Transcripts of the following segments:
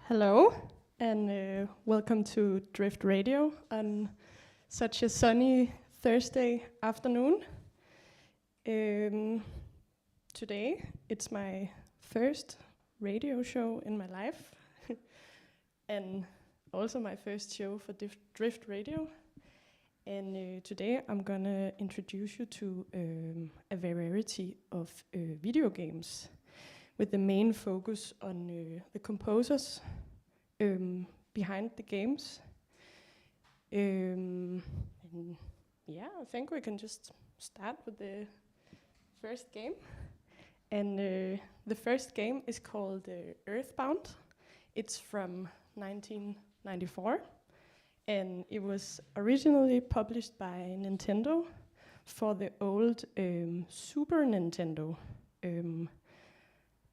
Hello, and welcome to Drift Radio on such a sunny Thursday afternoon. Today, it's my first radio show in my life, and also my first show for Drift Radio. And today, I'm gonna introduce you to a variety of video games, with the main focus on the composers behind the games. And yeah, I think we can just start with the first game. And the first game is called Earthbound. It's from 1994, and it was originally published by Nintendo for the old Super Nintendo.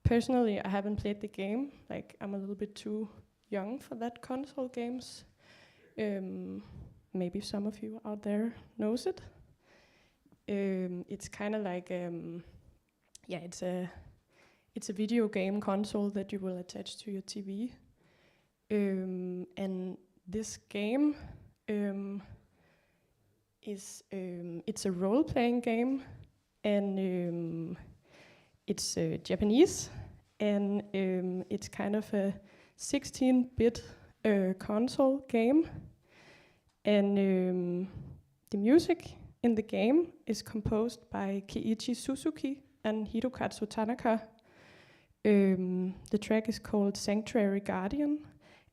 Personally, I haven't played the game. Like, I'm a little bit too young for that console games. Maybe some of you out there knows it. It's kind of like, it's a video game console that you will attach to your TV. And this game it's a role-playing game, and it's Japanese, and it's kind of a 16-bit console game. And the music in the game is composed by Keiichi Suzuki and Hidokatsu Tanaka. The track is called Sanctuary Guardian,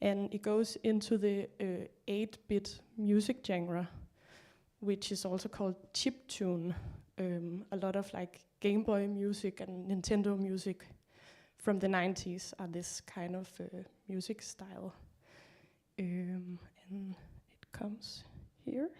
and it goes into the 8-bit music genre, which is also called chiptune. A lot of like Game Boy music and Nintendo music from the 90s are this kind of music style. And it comes here.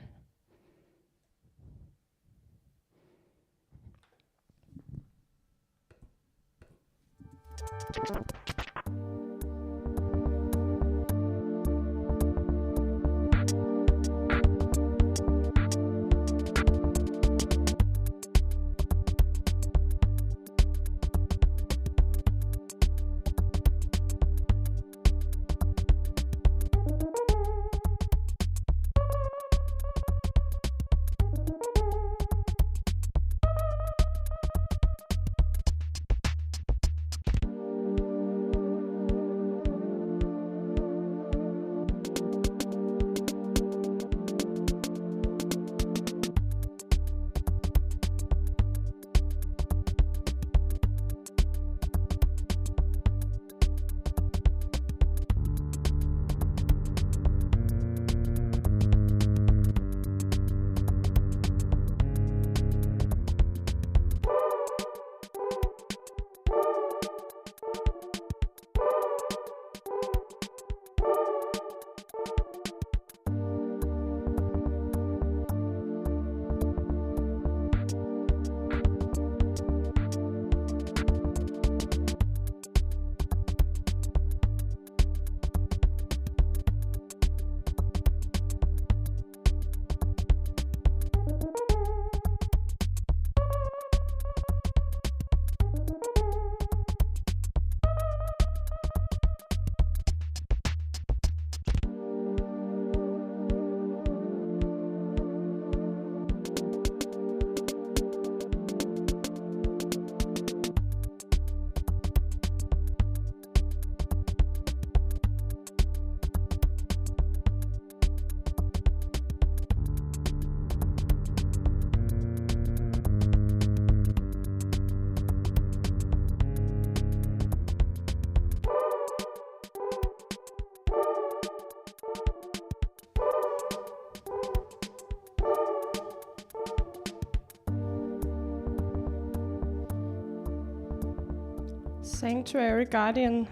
Sanctuary Guardian,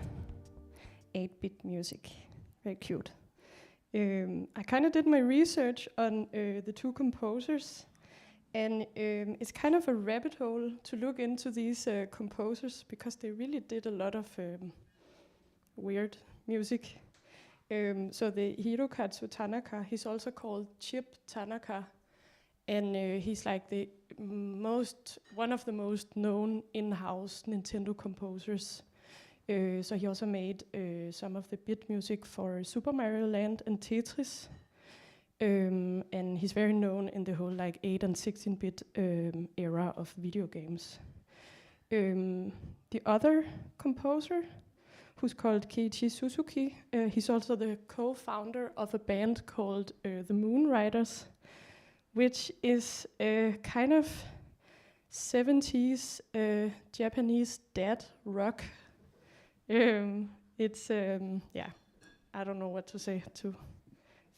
8-bit music, very cute. I kind of did my research on the two composers, And it's kind of a rabbit hole to look into these composers because they really did a lot of weird music. So the Hirokazu Tanaka, he's also called Chip Tanaka, and he's like the one of the most known in-house Nintendo composers. So he also made some of the bit music for Super Mario Land and Tetris. And he's very known in the whole like 8 and 16-bit era of video games. The other composer, who's called Keiichi Suzuki, he's also the co-founder of a band called the Moonriders, which is kind of 70s Japanese dad rock. It's yeah, I don't know what to say to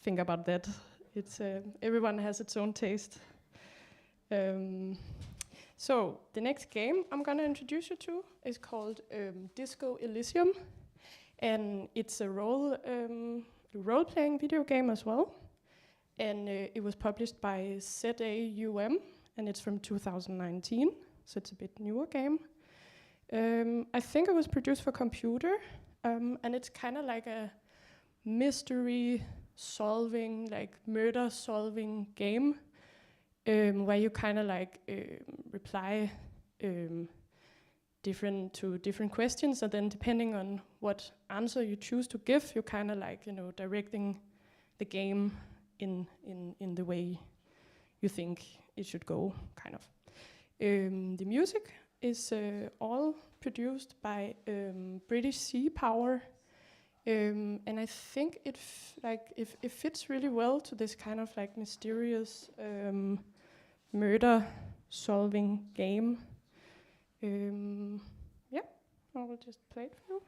think about that. It's everyone has its own taste. So the next game I'm gonna introduce you to is called Disco Elysium, and it's a role-playing video game as well. And it was published by ZAUM, and it's from 2019, so it's a bit newer game. I think it was produced for computer, and it's kind of like a mystery solving, like murder solving game, where you kind of like reply different questions, and then depending on what answer you choose to give, you kind of like, you know, directing the game in the way you think it should go, kind of. The music is all produced by British Sea Power, and I think it fits really well to this kind of like mysterious murder solving game. Yeah, I will just play it for you.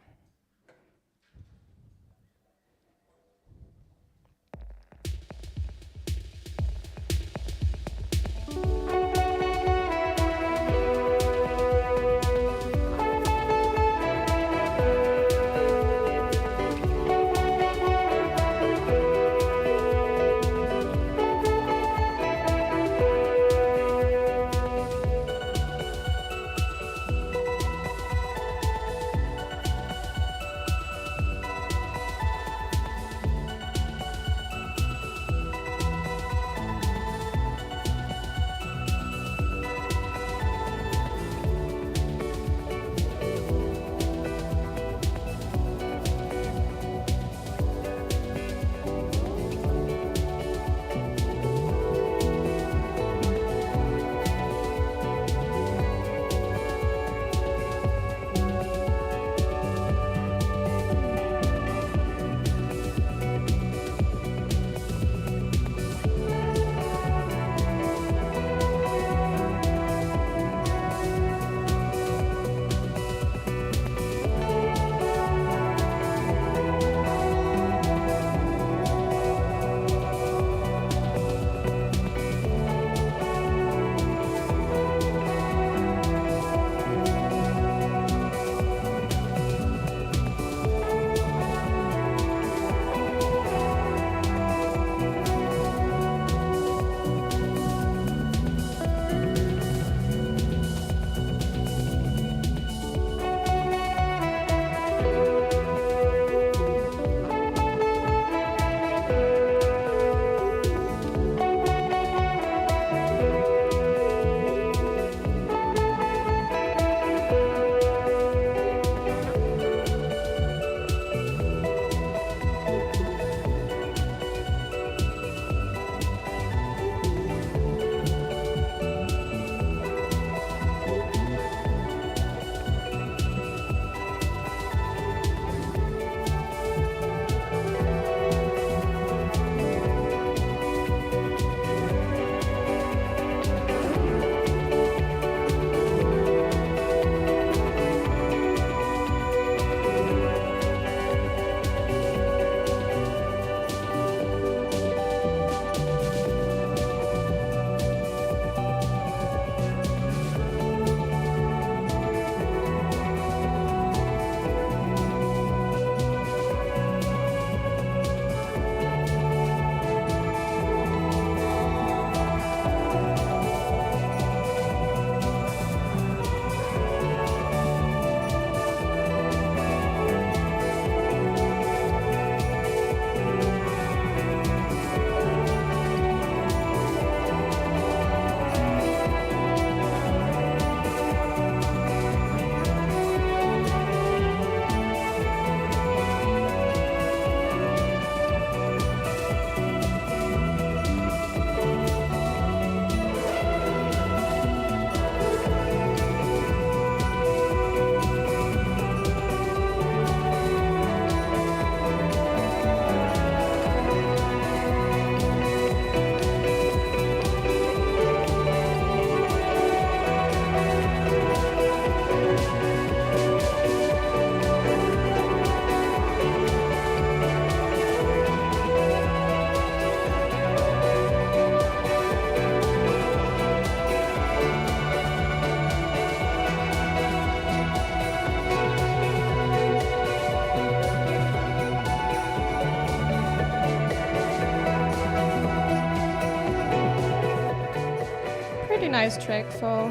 nice track for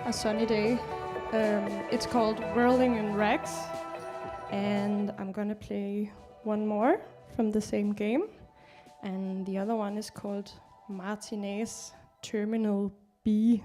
a sunny day. It's called Whirling in Rags, and I'm gonna play one more from the same game, and the other one is called Martinez Terminal B.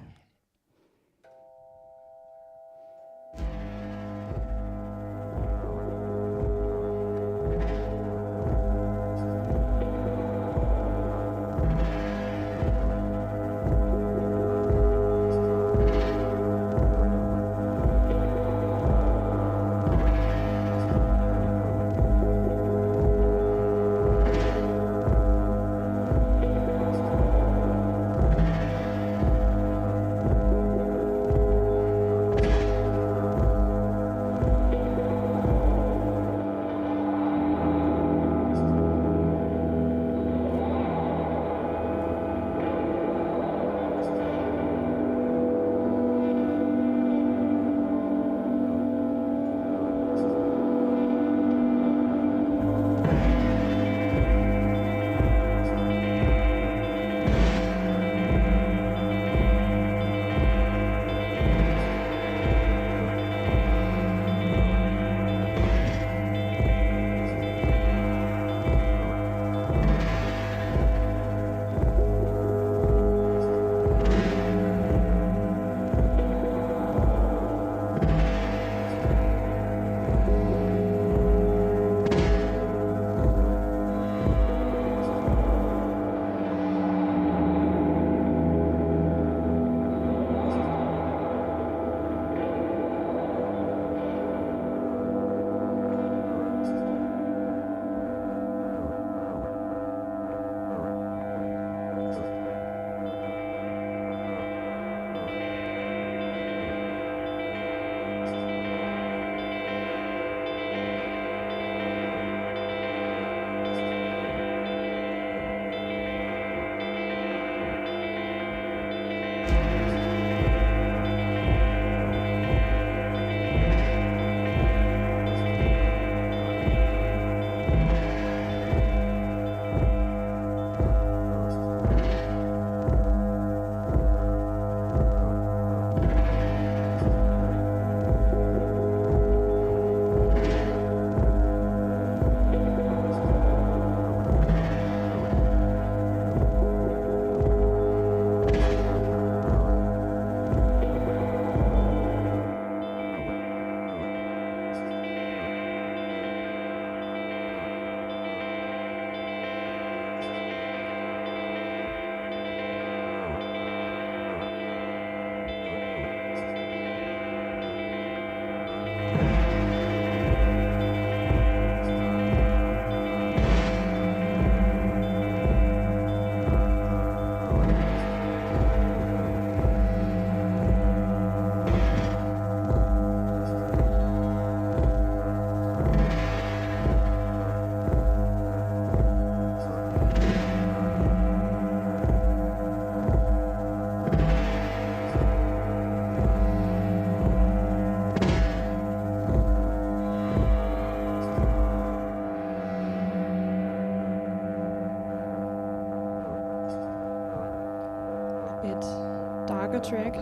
Track.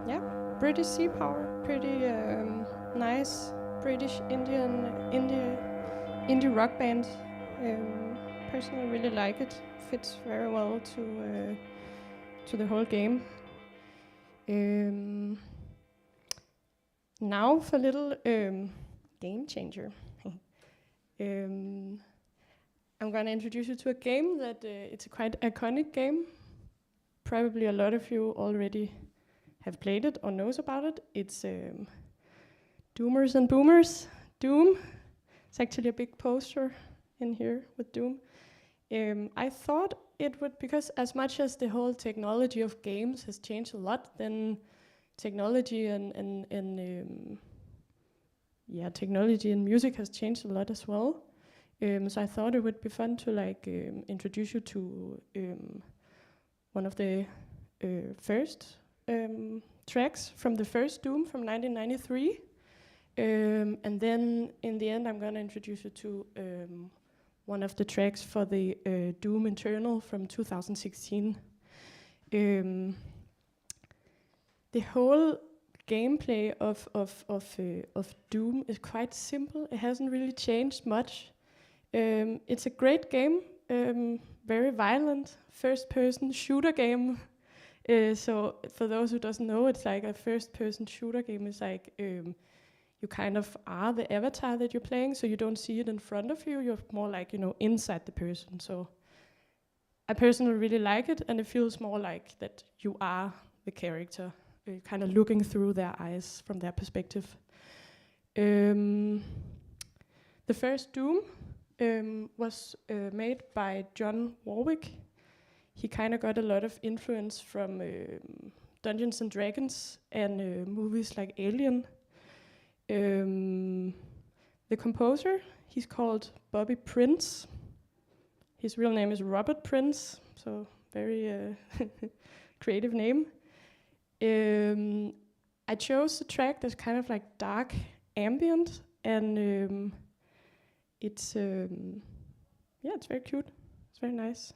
Yeah, British sea power, pretty nice British indie rock band. Personally, really like it. Fits very well to the whole game. Now for a little game changer. I'm gonna introduce you to a game that it's a quite iconic game. Probably a lot of you already have played it or knows about it. It's Doomers and Boomers, Doom. It's actually a big poster in here with Doom. I thought it would, because as much as the whole technology of games has changed a lot, then technology and technology and music has changed a lot as well. So I thought it would be fun to introduce you to one of the first tracks from the first Doom from 1993. And then in the end, I'm going to introduce you to one of the tracks for the Doom Eternal from 2016. The whole gameplay of Doom is quite simple. It hasn't really changed much. It's a great game, very violent, first-person shooter game. So for those who doesn't know, it's like a first-person shooter game. It's like you kind of are the avatar that you're playing, so you don't see it in front of you. You're more like, inside the person. So I personally really like it, and it feels more like that you are the character, kind of looking through their eyes from their perspective. The first Doom was made by John Warwick. He kind of got a lot of influence from Dungeons and Dragons and movies like Alien. The composer, he's called Bobby Prince. His real name is Robert Prince, so very creative name. I chose a track that's kind of like dark ambient, and it's it's very cute. It's very nice.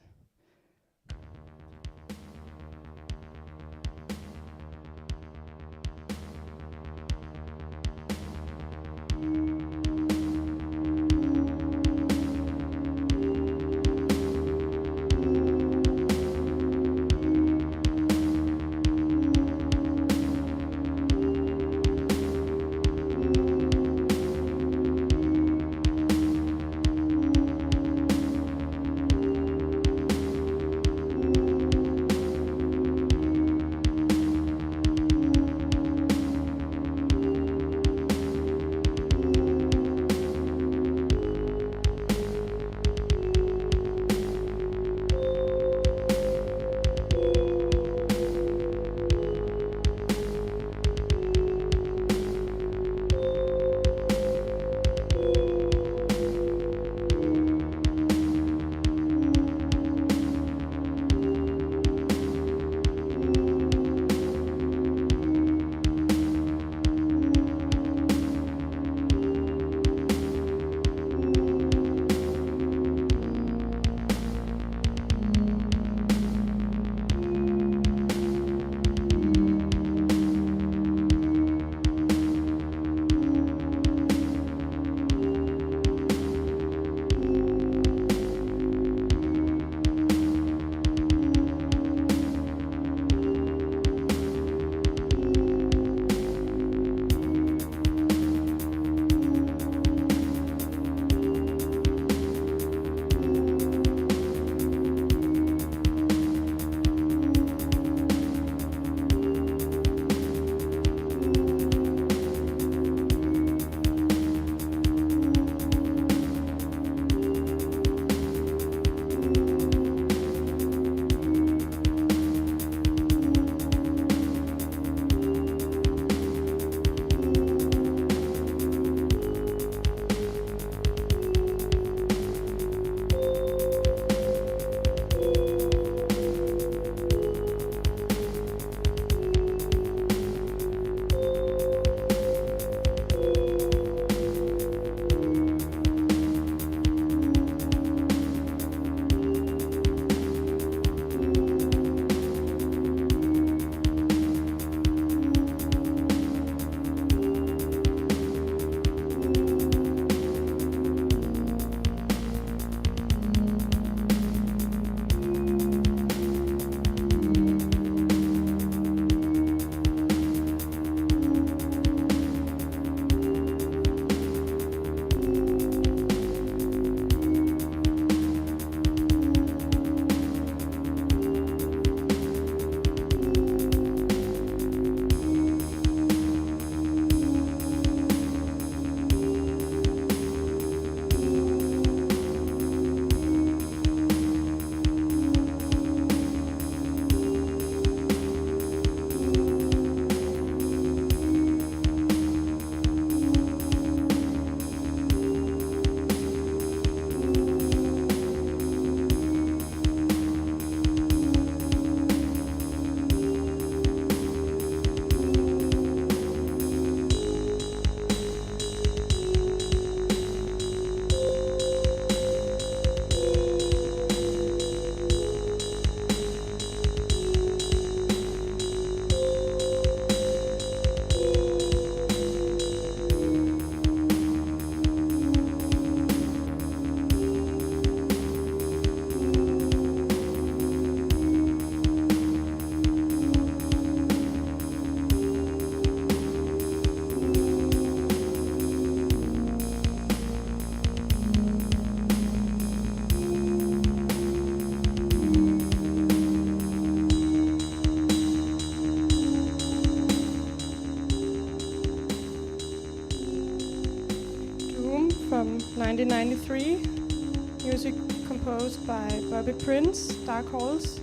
1993. Music composed by Bobby Prince, Dark Halls.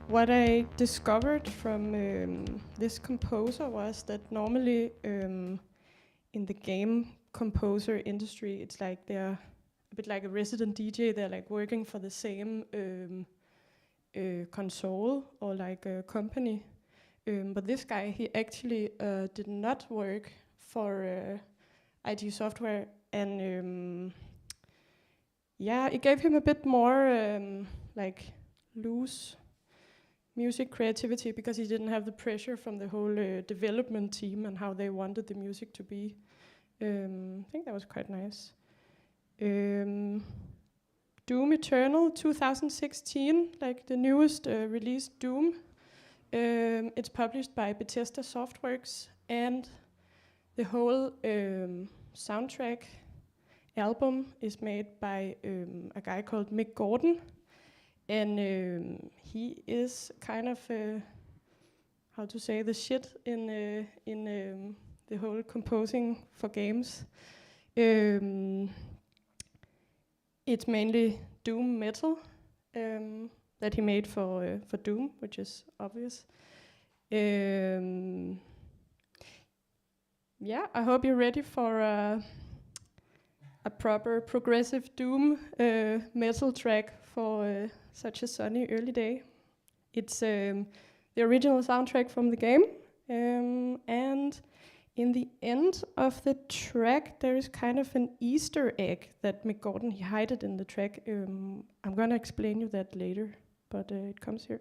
What I discovered from this composer was that normally in the game composer industry, it's like they're a bit like a resident DJ. They're like working for the same console or like a company. But this guy, he actually did not work for IT software, and yeah, it gave him a bit more like loose music creativity because he didn't have the pressure from the whole development team and how they wanted the music to be. I think that was quite nice. Doom Eternal 2016, like the newest released Doom. It's published by Bethesda Softworks, and the whole soundtrack album is made by a guy called Mick Gordon. And he is kind of, how to say, the shit in the whole composing for games. It's mainly doom metal that he made for Doom, which is obvious. Yeah, I hope you're ready for a proper progressive doom metal track for such a sunny early day. It's the original soundtrack from the game, and in the end of the track there is kind of an Easter egg that Mick Gordon, he hid it in the track. I'm gonna explain you that later, but it comes here.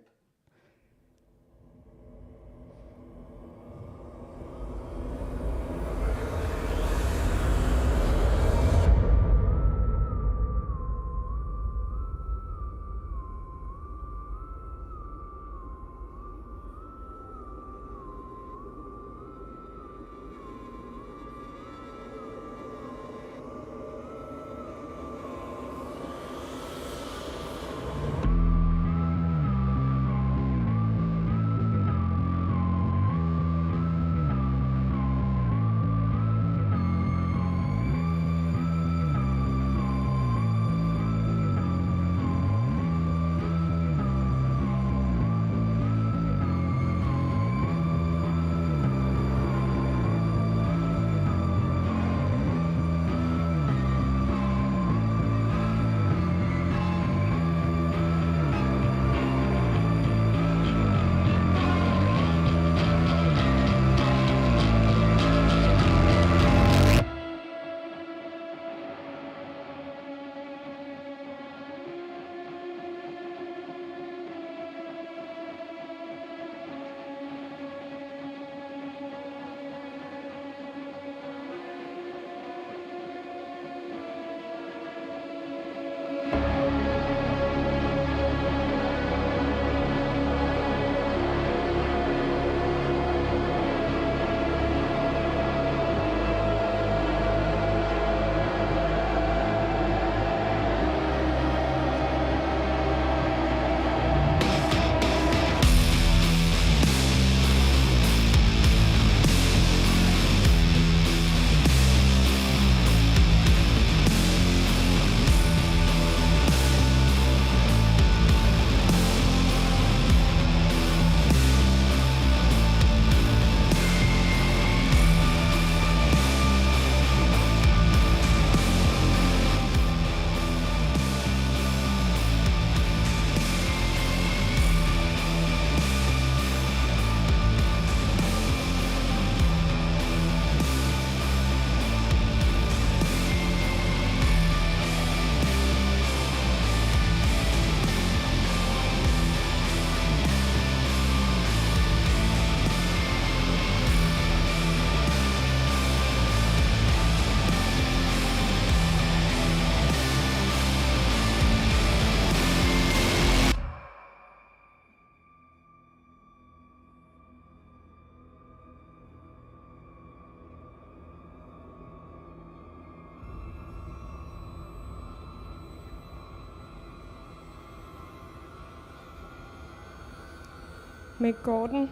Mick Gordon.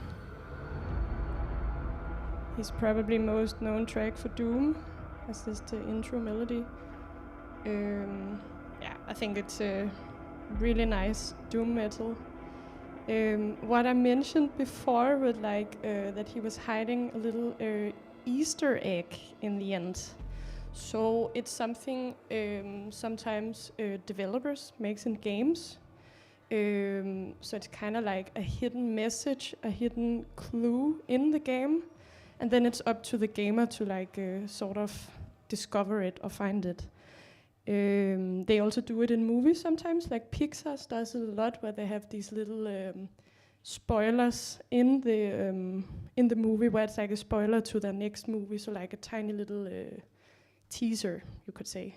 his probably most known track for Doom, as this the intro melody. Yeah, I think it's a really nice doom metal. What I mentioned before with that he was hiding a little Easter egg in the end. So it's something sometimes developers makes in games. So it's kind of like a hidden message, a hidden clue in the game, and then it's up to the gamer to sort of discover it or find it. They also do it in movies sometimes, like Pixar does it a lot, where they have these little spoilers in the movie, where it's like a spoiler to their next movie, so like a tiny little teaser, you could say.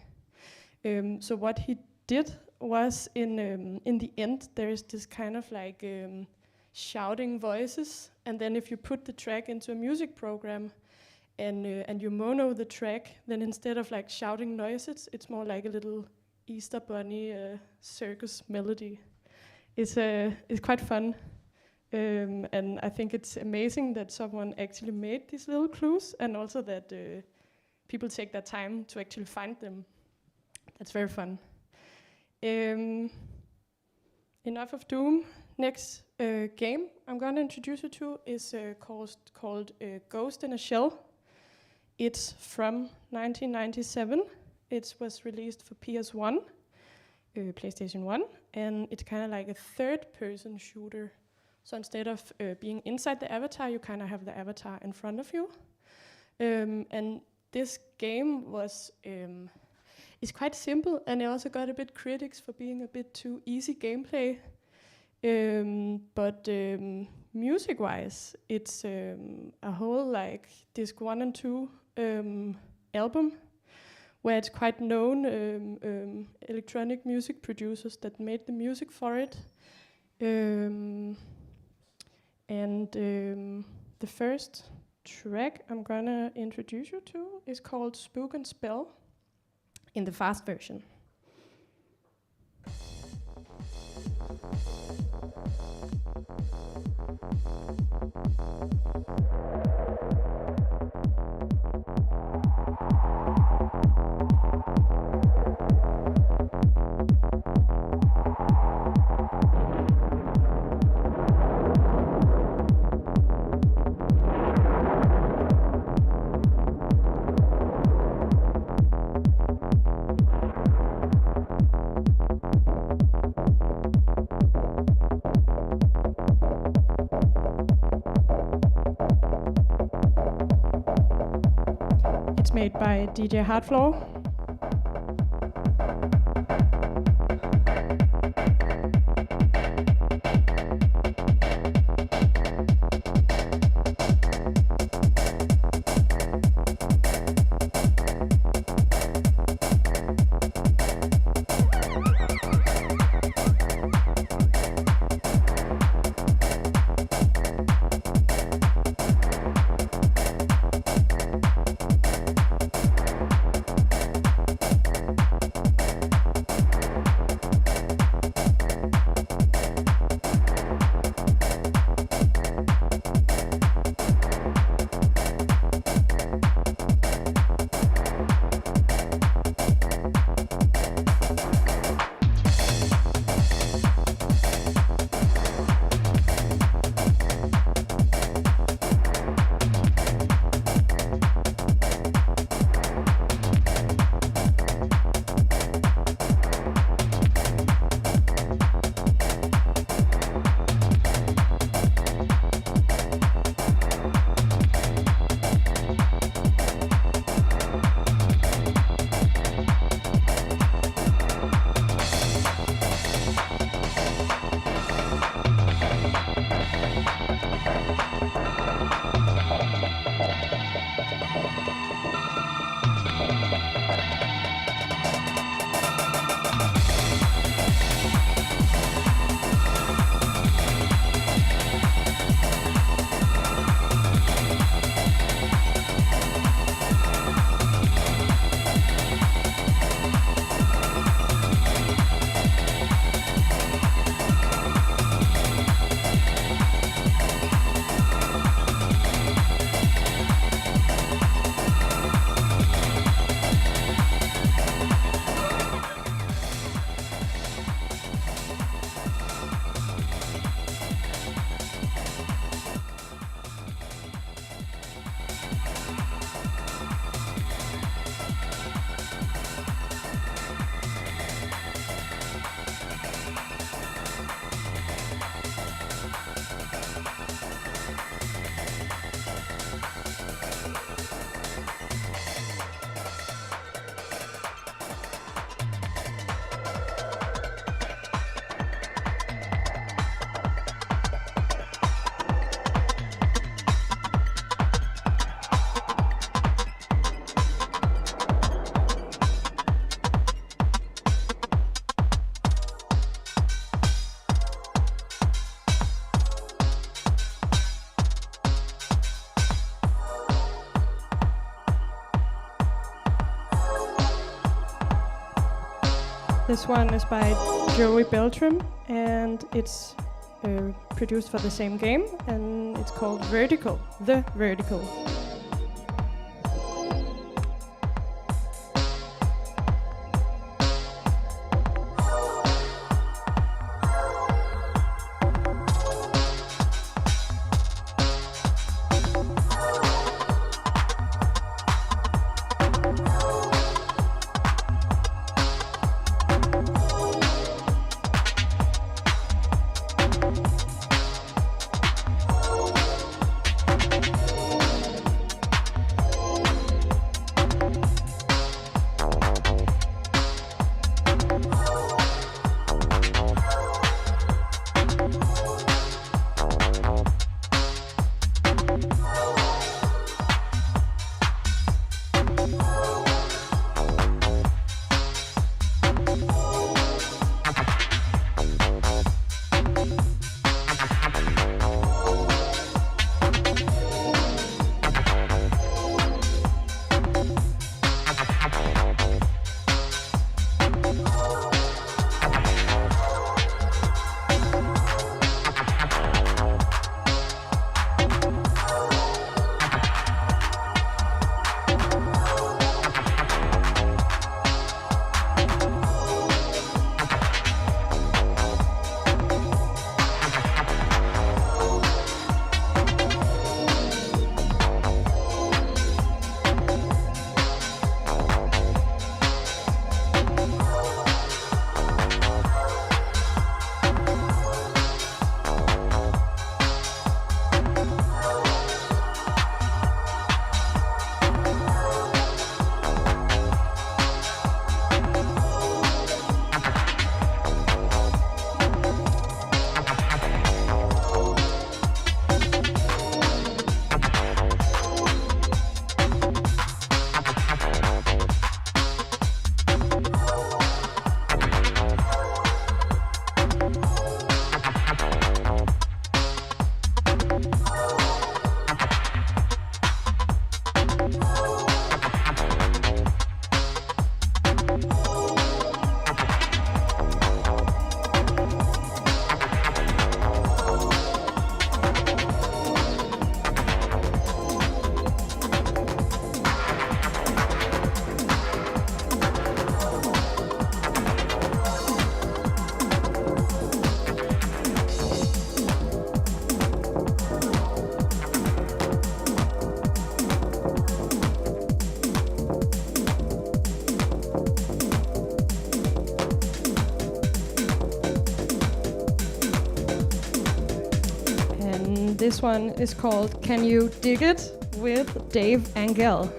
So what he did was in the end, there is this kind of shouting voices, and then if you put the track into a music program and you mono the track, then instead of shouting noises, it's more like a little Easter bunny circus melody. It's quite fun, and I think it's amazing that someone actually made these little clues, and also that people take their time to actually find them. That's very fun. Enough of Doom. Next game I'm going to introduce you to is called Ghost in a Shell. It's from 1997. It was released for PS1, PlayStation 1, and it's kind of like a third-person shooter. So instead of being inside the avatar, you kind of have the avatar in front of you. And this game was it's quite simple, and it also got a bit critics for being a bit too easy gameplay. But music-wise, it's a whole disc 1 and 2 album, where it's quite known electronic music producers that made the music for it. The first track I'm gonna introduce you to is called Spook and Spell in the fast version. Made by DJ Hardfloor. This one is by Joey Beltram, and it's produced for the same game, and it's called Vertical, The Vertical. This one is called Can You Dig It with Dave Angel.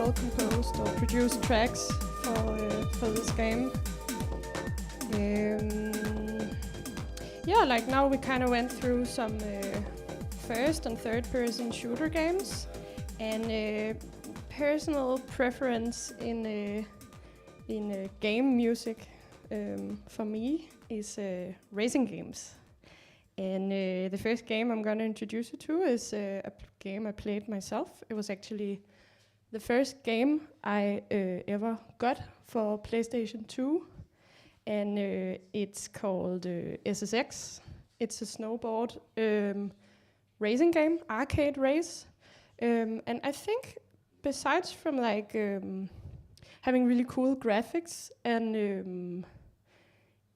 all composed or produced tracks for this game. Yeah, like now we kind of went through some first and third person shooter games, and personal preference in game music for me is racing games. And the first game I'm going to introduce you to is a game I played myself. It was actually the first game I ever got for PlayStation 2. And it's called SSX. It's a snowboard racing game, arcade race. And I think besides from like having really cool graphics and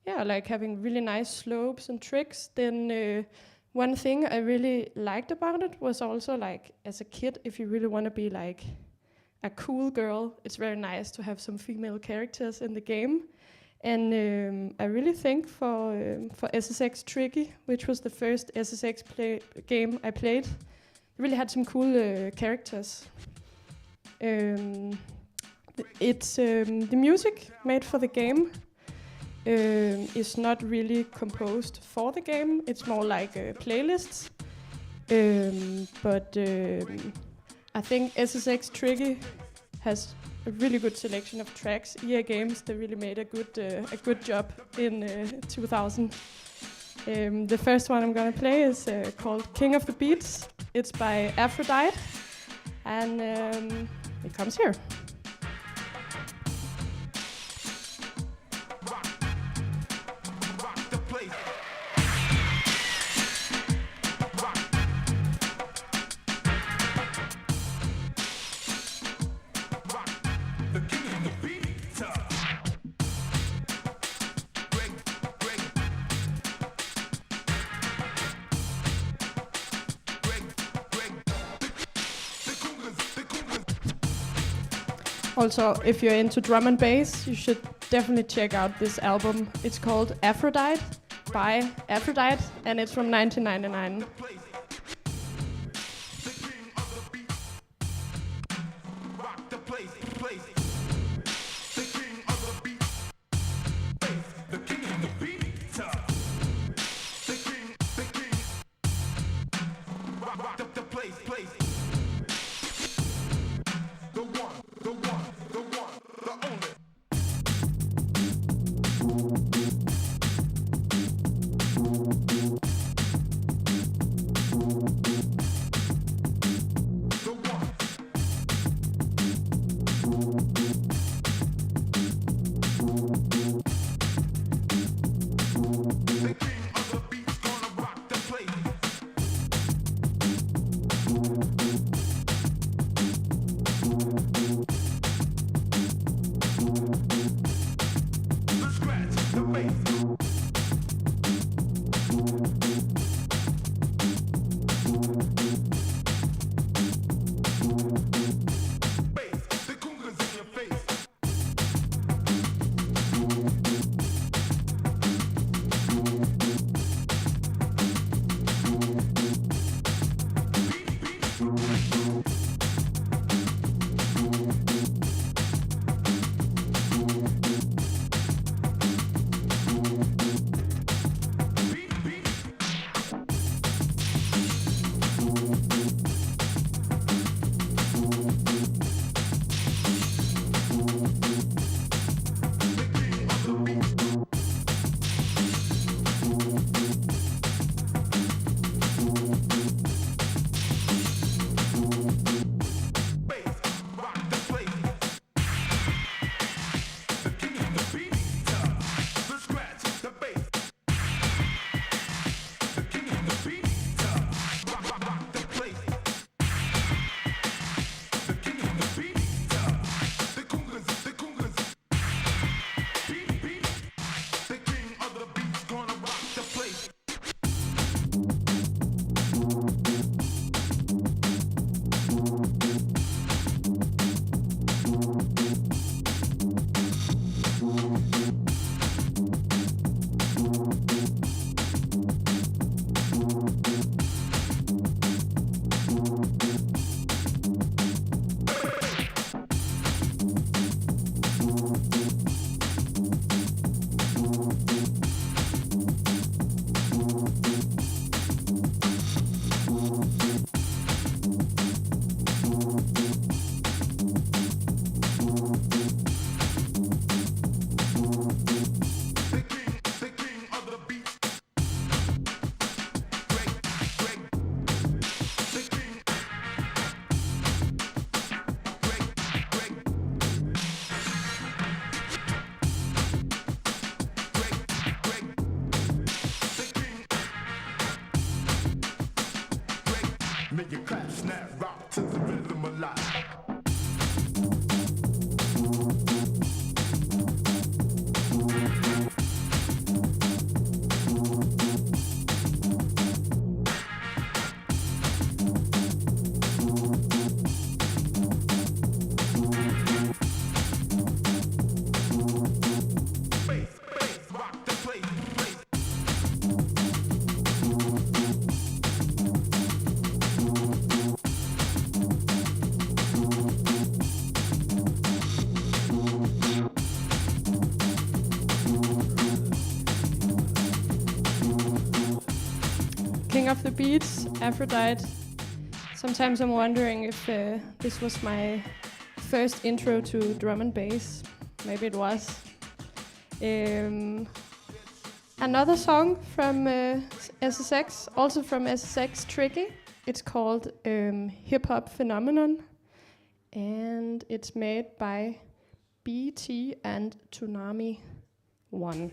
yeah, like having really nice slopes and tricks, then one thing I really liked about it was also like as a kid, if you really want to be like a cool girl, it's very nice to have some female characters in the game. And I really think for SSX Tricky, which was the first SSX game I played, it really had some cool characters. It's the music made for the game is not really composed for the game. It's more like playlists. But I think SSX Tricky has a really good selection of tracks. EA Games, they really made a good job in 2000. The first one I'm gonna play is called King of the Beats. It's by Aphrodite, and it comes here. Also, if you're into drum and bass, you should definitely check out this album. It's called Aphrodite by Aphrodite, and it's from 1999. Make it clap, snap, rock to the rhythm of life. King of the Beats, Aphrodite. Sometimes I'm wondering if this was my first intro to drum and bass. Maybe it was. Another song from SSX, also from SSX Tricky. It's called Hip Hop Phenomenon, and it's made by BT and Tsunami 1.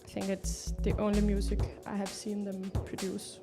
I think it's the only music I have seen them produce.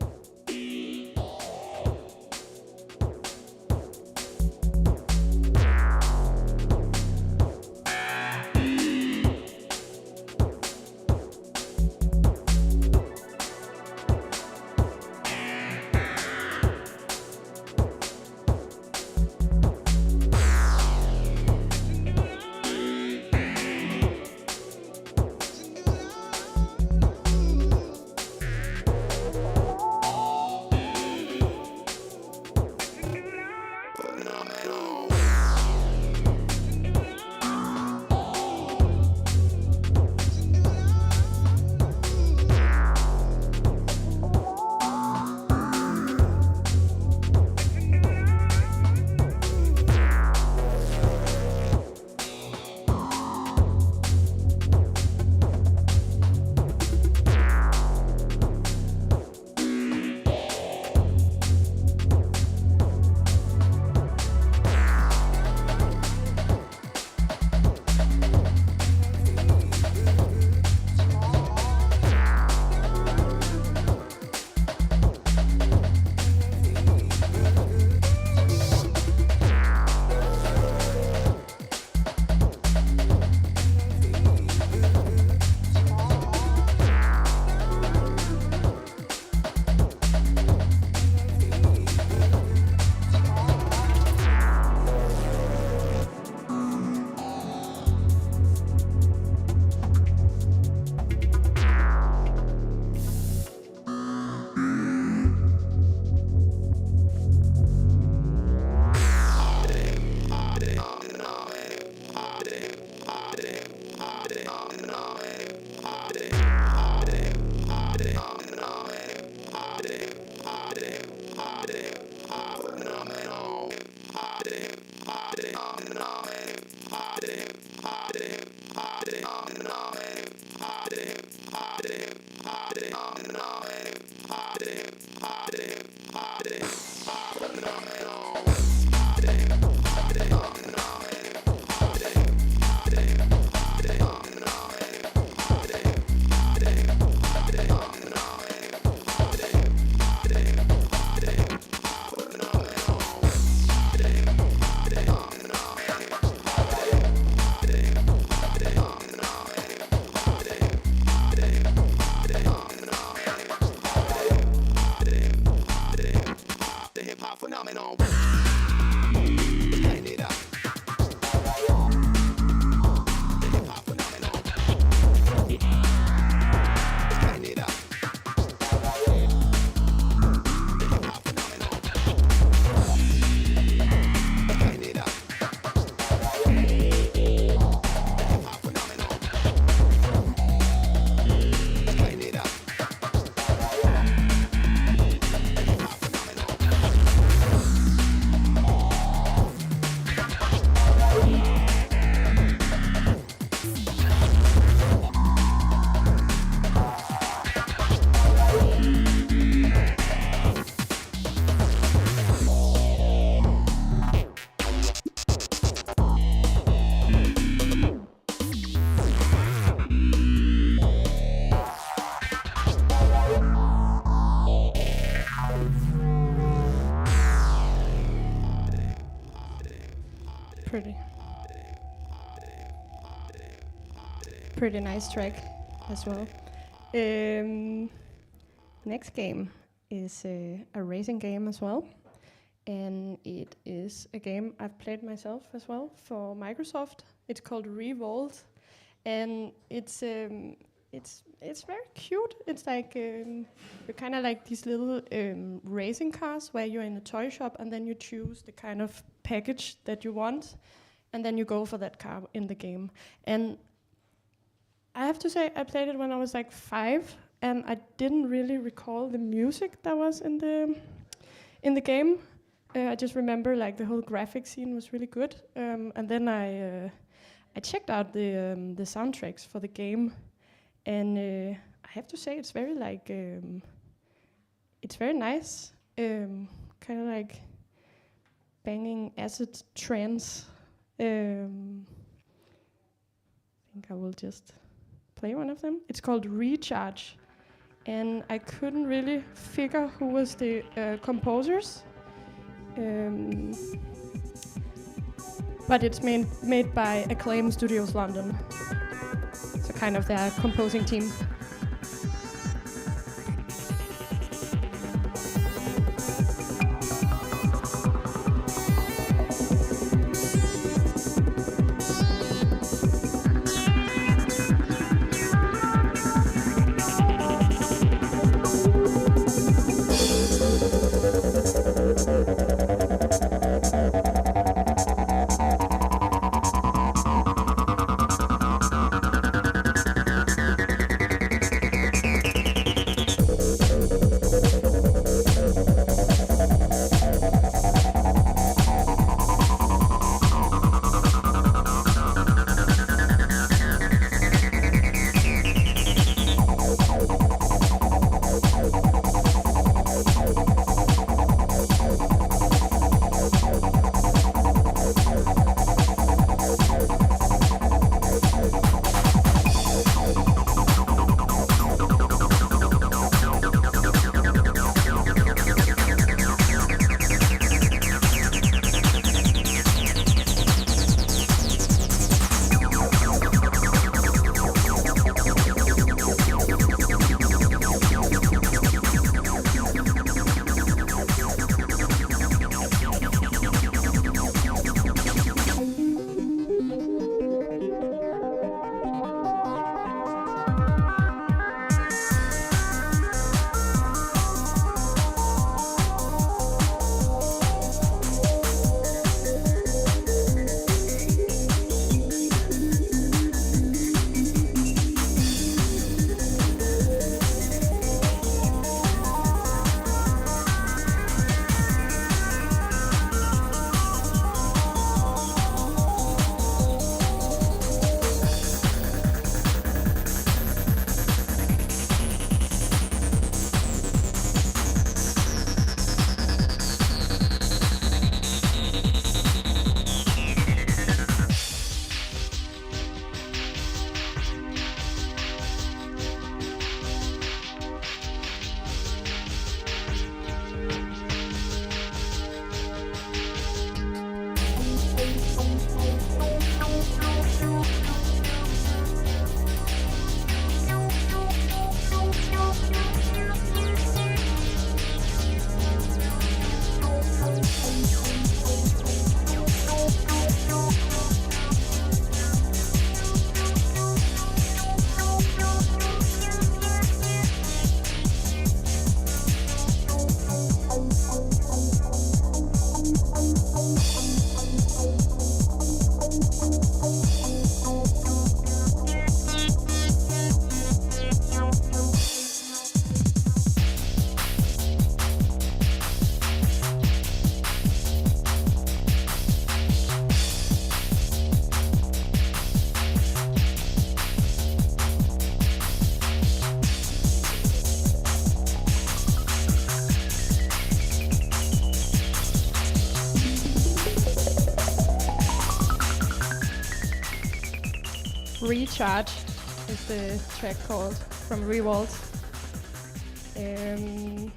pretty nice track as well. Next game is a racing game as well, and it is a game I've played myself as well for Microsoft. It's called Revolt, and it's very cute. It's like you're kind of like these little racing cars where you're in a toy shop, and then you choose the kind of package that you want, and then you go for that car in the game. And I have to say, I played it when I was like 5, and I didn't really recall the music that was in the game. I just remember like the whole graphic scene was really good, and then I checked out the soundtracks for the game, and I have to say it's very like it's very nice, kind of like banging acid trance. I think I will just play one of them. It's called Recharge, and I couldn't really figure who was the composers. But it's made by Acclaim Studios London, so kind of their composing team. Recharge is the track called from Revolt. The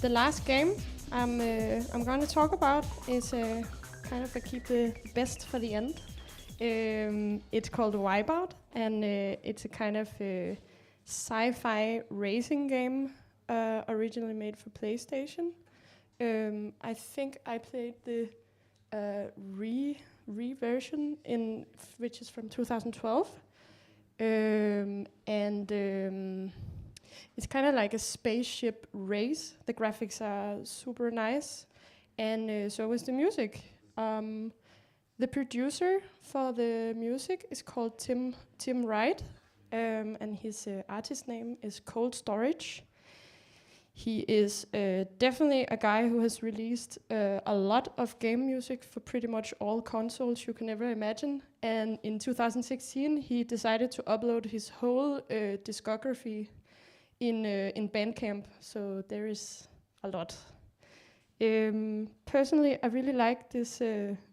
last game I'm going to talk about is kind of keep the best for the end. It's called Wipeout, and it's a kind of sci-fi racing game originally made for PlayStation. I think I played the re-version which is from 2012, and it's kind of like a spaceship race. The graphics are super nice, and so is the music. The producer for the music is called Tim Wright, and his artist name is Cold Storage. He is definitely a guy who has released a lot of game music for pretty much all consoles you can ever imagine. And in 2016, he decided to upload his whole discography in Bandcamp. So there is a lot. Personally, I really like this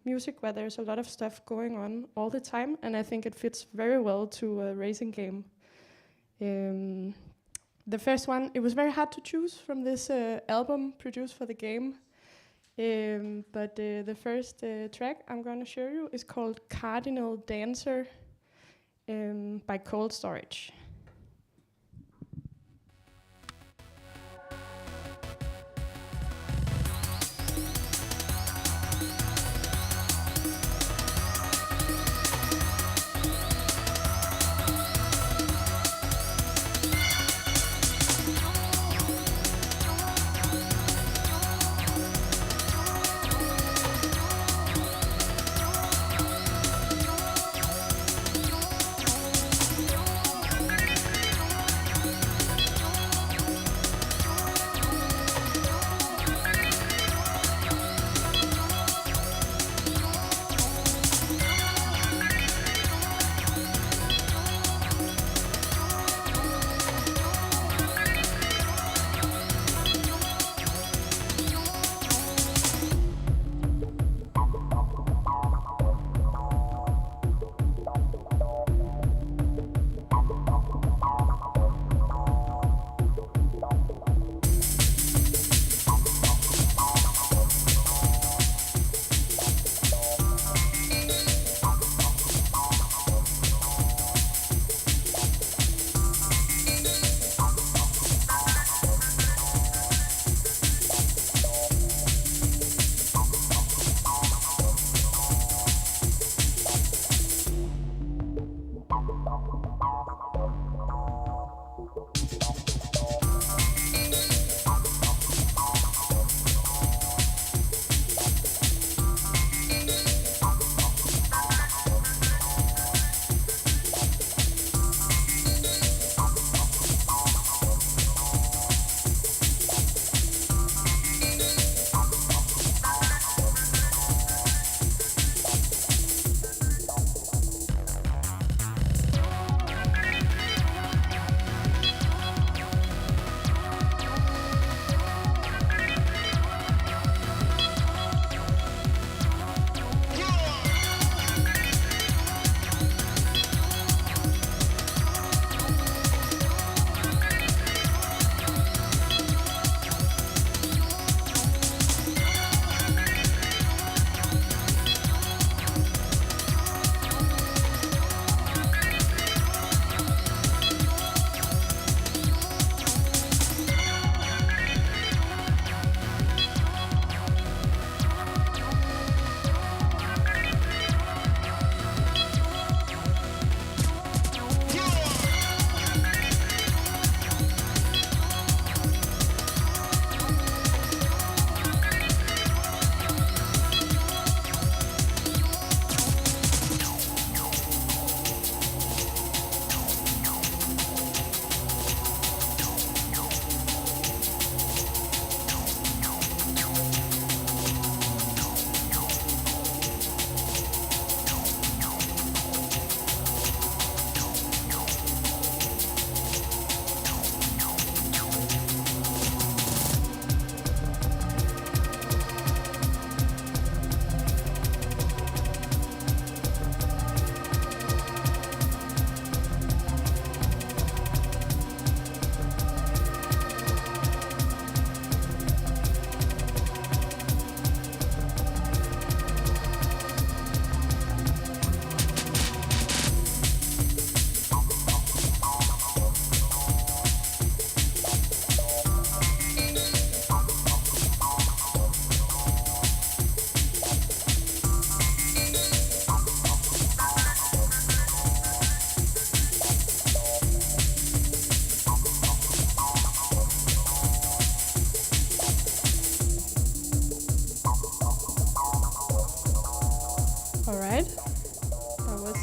music where there's a lot of stuff going on all the time, and I think it fits very well to a racing game. The first one, it was very hard to choose from this album produced for the game, but the first track I'm going to show you is called Cardinal Dancer by Cold Storage.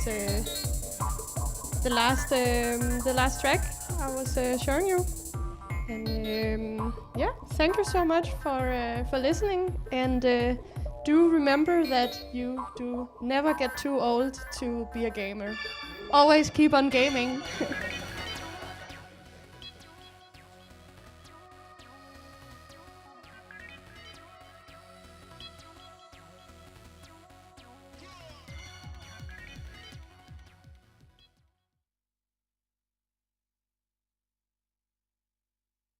the last track I was showing you. And yeah, thank you so much for listening. And do remember that you do never get too old to be a gamer. Always keep on gaming.